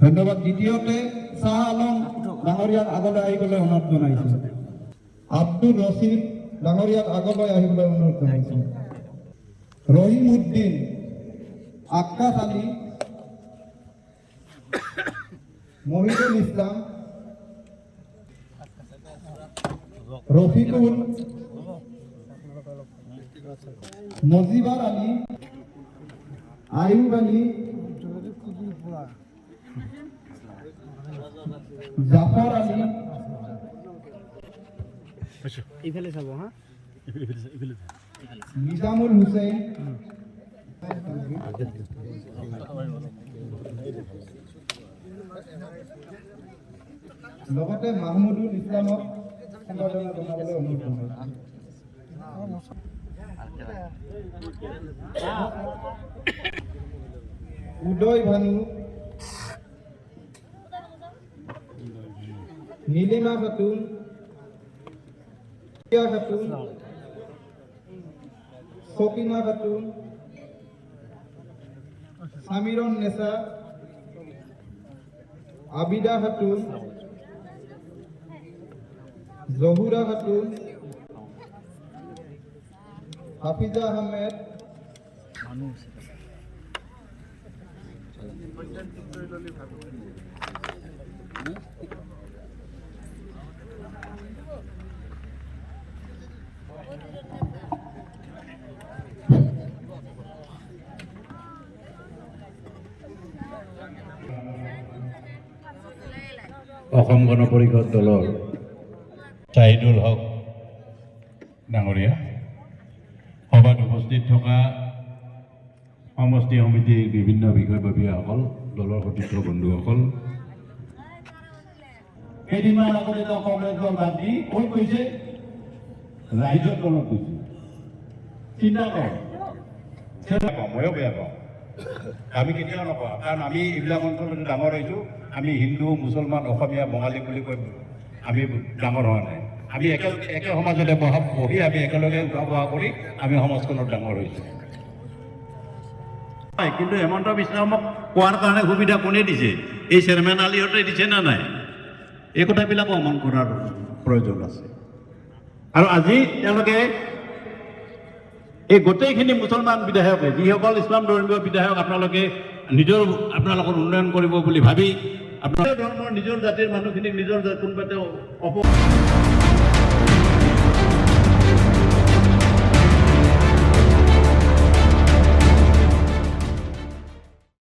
ধন্যবাদ। দ্বিতীয়তে শাহ আলম ডাঙৰীয়াক আগলৈ আহিবলৈ অনুৰোধ জনাইছোঁ। আব্দুল ৰছিদ ডাঙৰীয়াক আগলৈ আহিবলৈ অনুৰোধ জনাইছোঁ। ৰহিম উদ্দিন, আক্কাছ আলী, মহিদুল ইছলাম, রফিকুল, মজিবার আলী, আয়ুব আলী, জাফর আলী, নিজামুল হুসেন, লগতে মাহমুদুল ইসলামক সম্বৰ্ধনা জনাবলৈ অনুৰোধ জনাইছোঁ। উদয় ভানু, নীলিমা খাতুন, খাতুন, সকিনা খাতুন, সামিৰন নেসা, আবিদা খাতুন, জহুৰা খাতুন, হাফিজা আহমেদ, অসম গণ পৰিষদ দলৰ চাহিদুল হক ডাঙৰীয়া, সভাত উপস্থিত থকা সমষ্টি সমিতিৰ বিভিন্ন বিষয়ববীয়াসকল, দলৰ সতীৰ্থ বন্ধুসকল, কেইদিনমান আগতে কংগ্ৰেছৰ বাদ দি কৈ কৈছে ৰাইজৰ দলত গৈছে। চিন্তা কৰক, ময়ো বেয়া পাওঁ, আমি কেতিয়াও নকওঁ, কাৰণ আমি এইবিলাক অঞ্চলত ডাঙৰ হৈছোঁ। আমি হিন্দু, মুছলমান, অসমীয়া, বঙালী বুলি কৈ আমি ডাঙৰ হোৱা নাই। আমি একে সমাজতে বহি আমি একেলগে উঠা বহা কৰি আমি সমাজখনত ডাঙৰ হৈছোঁ। কিন্তু হেমন্ত বিশ্ব শৰ্মাক কোৱাৰ কাৰণে সুবিধা কোনে দিছে? এই চেয়াৰমেন আলীহঁতে দিছে নে নাই? এই কথাবিলাকো অমন কৰাৰ প্ৰয়োজন আছে। আৰু আজি তেওঁলোকে এই গোটেইখিনি মুছলমান বিধায়কে, যিসকল ইছলাম ধৰ্মীয় বিধায়ক আপোনালোকে আপোনালোকৰ উন্নয়ন কৰিব বুলি ভাবি আপোনাৰ ধৰ্মৰ নিজৰ জাতিৰ মানুহখিনিক নিজৰ কোনোবাতে